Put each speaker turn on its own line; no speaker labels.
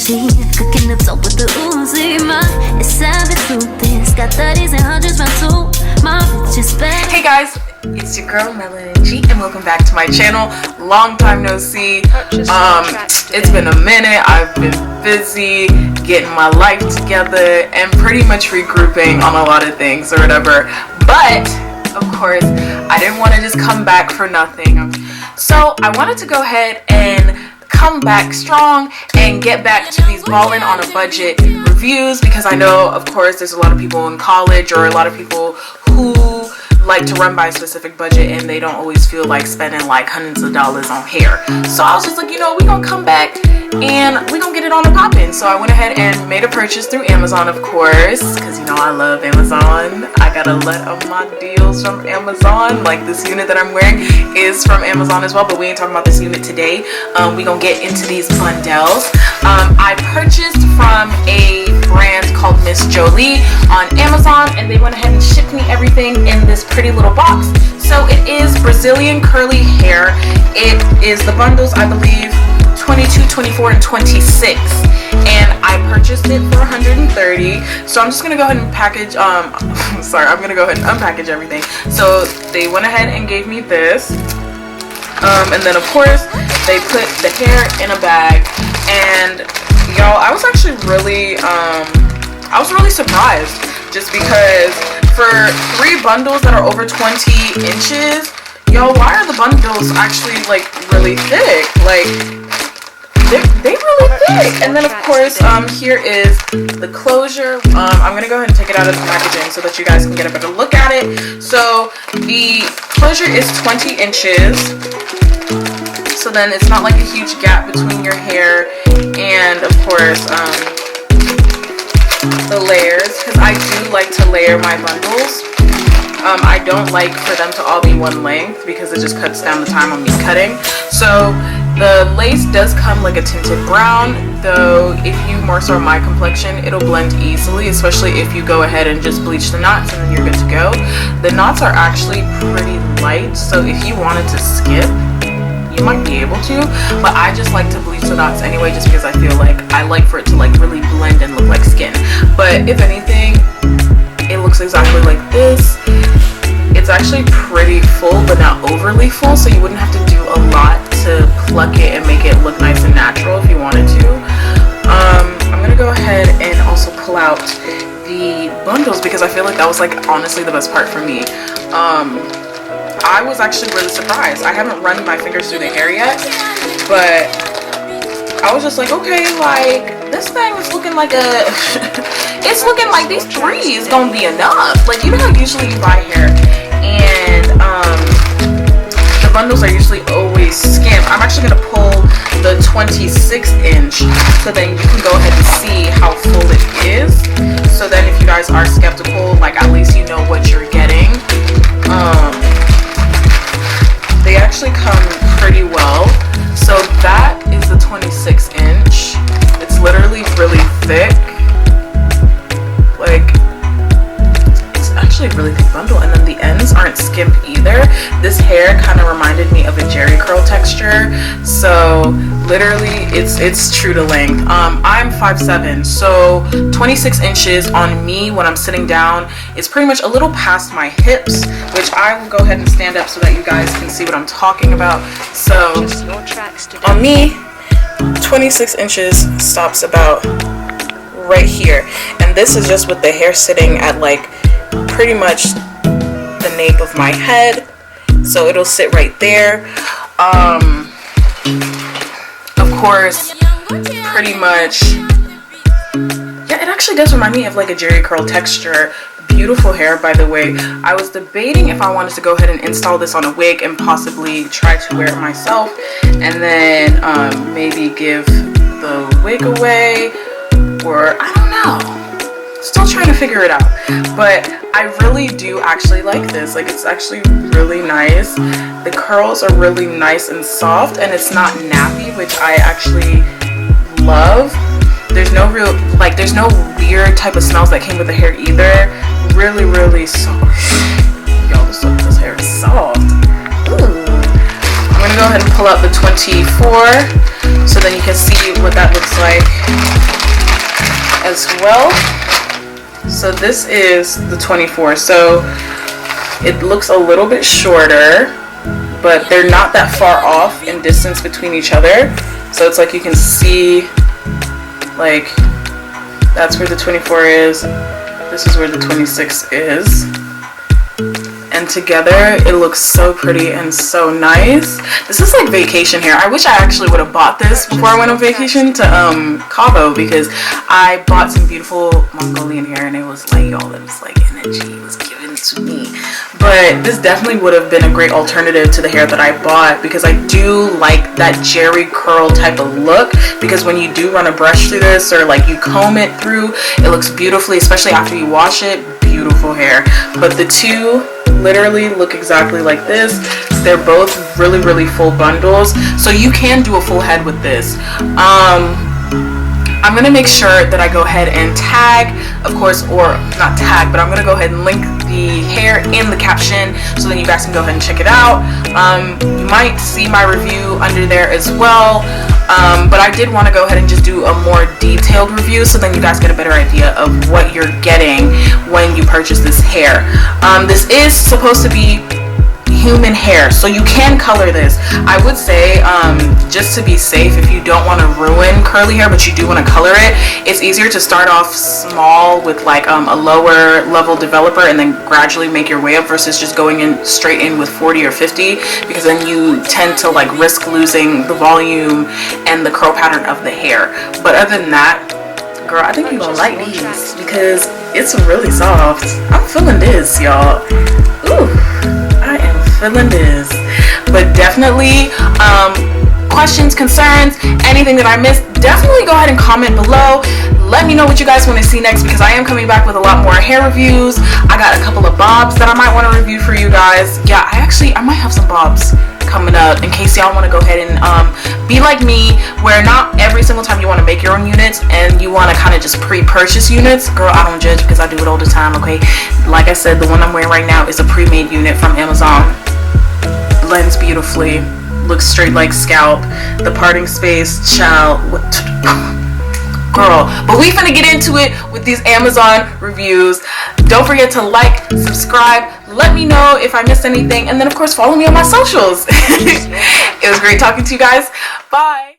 she cooking up dope with the Uzi. It's savage through this, got 30s and 100s round two. My bitch is bad.
Hey guys, it's your girl MsJoli and welcome back to my channel. Long time no see. It's been a minute. I've been busy getting my life together and pretty much regrouping on a lot of things or whatever. But of course, I didn't want to just come back for nothing. So I wanted to go ahead and come back strong and get back to these Ballin on a budget reviews, because I know, of course, there's a lot of people in college or a lot of people who like to run by a specific budget and they don't always feel like spending like hundreds of dollars on hair. So I was just like, you know, we gonna come back and we gonna get it on and poppin'. So I went ahead and made a purchase through Amazon, of course, because you know I love Amazon. I got a lot of my deals from Amazon. Like this unit that I'm wearing is from Amazon as well, but we ain't talking about this unit today. We gonna get into these bundles. I purchased from a brand called MsJoli on Amazon, and they went ahead and shipped me everything in this pretty little box. So it is Brazilian curly hair. It is the bundles, I believe, 22, 24, and 26, and I purchased it for $130. So I'm just gonna go ahead and package sorry, I'm gonna go ahead and unpackage everything. So they went ahead and gave me this, and then of course they put the hair in a bag. And y'all, I was actually really surprised, just because for 3 bundles that are over 20 inches, yo, why are the bundles actually like really thick? Like they really thick. And then of course here is the closure. I'm gonna go ahead and take it out of the packaging so that you guys can get a better look at it. So the closure is 20 inches, so then it's not like a huge gap between your hair and of course the layers, because I do like to layer my bundles. I don't like for them to all be one length because it just cuts down the time on me cutting. So the lace does come like a tinted brown, though if you more so my complexion, it'll blend easily, especially if you go ahead and just bleach the knots and then you're good to go. The knots are actually pretty light, so if you wanted to skip, you might be able to, but I just like to bleach the knots anyway, just because I feel like I like for it to like really blend and look like skin. But if anything, it looks exactly like this. It's actually pretty full, but not overly full, so you wouldn't have to do a lot to pluck it and make it look nice and natural if you wanted to. I'm gonna go ahead and also pull out the bundles, because I feel like that was like honestly the best part for me. I was actually really surprised. I haven't run my fingers through the hair yet, but I was just like, okay, like this thing is looking like a it's looking like these 3 is gonna be enough. Like, you know how usually you buy hair and the bundles are usually always skimmed. I'm actually gonna pull the 26 inch so then you can go ahead and see how full it is. So then if you guys are skeptical, like at least you know what you're getting. They actually come pretty well. So that is the 26 inch. It's literally really thick. Like, it's actually a really thick bundle, and then the ends aren't skimped either. This hair kind of reminded me of a jerry curl texture. So literally it's true to length. I'm 5'7", so 26 inches on me when I'm sitting down is pretty much a little past my hips, which I will go ahead and stand up so that you guys can see what I'm talking about. So on me, 26 inches stops about right here, and this is just with the hair sitting at like pretty much the nape of my head, so it'll sit right there. Of course, pretty much, yeah, it actually does remind me of like a jerry curl texture. Beautiful hair, by the way. I was debating if I wanted to go ahead and install this on a wig and possibly try to wear it myself, and then maybe give the wig away, or I don't know. Still trying to figure it out. But I really do actually like this. Like, it's actually really nice. The curls are really nice and soft, and it's not nappy, which I actually love. There's no real, like, there's no weird type of smells that came with the hair either. Really, really soft. Y'all, this hair is soft. Ooh. I'm gonna go ahead and pull out the 24 so then you can see what what that looks like as well. So this is the 24, so it looks a little bit shorter, but they're not that far off in distance between each other. So it's like you can see, like, that's where the 24 is, this is where the 26 is. And together it looks so pretty and so nice. This is like vacation hair. I wish I actually would have bought this before I went on vacation to Cabo, because I bought some beautiful Mongolian hair and it was like, y'all, it was like energy was given to me. But this definitely would have been a great alternative to the hair that I bought, because I do like that jerry curl type of look, because when you do run a brush through this or like you comb it through, it looks beautifully, especially after you wash it. Beautiful hair. But the two literally look exactly like this. They're both really, really full bundles, so you can do a full head with this. I'm gonna make sure that I go ahead and tag, of course, or not tag, but I'm gonna go ahead and link the hair in the caption so then you guys can go ahead and check it out. You might see my review under there as well, but I did want to go ahead and just do a more detailed review so then you guys get a better idea of what you're getting when you purchase this hair. This is supposed to be human hair, so you can color this. I would say, just to be safe, if you don't want to ruin curly hair but you do want to color it, it's easier to start off small with like a lower level developer and then gradually make your way up, versus just going in straight in with 40 or 50, because then you tend to like risk losing the volume and the curl pattern of the hair. But other than that, girl, I think you're gonna like these because it's really soft. I'm feeling this, y'all. Ooh, I am feeling this. But definitely, questions, concerns, anything that I missed, definitely go ahead and comment below. Let me know what you guys want to see next, because I am coming back with a lot more hair reviews. I got a couple of bobs that I might want to review for you guys. Yeah, I might have some bobs coming up in case y'all want to go ahead and be like me, where not every single time you want to make your own units and you want to kind of just pre-purchase units. Girl, I don't judge because I do it all the time, okay? Like I said, the one I'm wearing right now is a pre-made unit from Amazon. Blends beautifully, looks straight like scalp. The parting space, child, girl. But we finna get into it with these Amazon reviews. Don't forget to like, subscribe, let me know if I missed anything, and then of course follow me on my socials. It was great talking to you guys. Bye.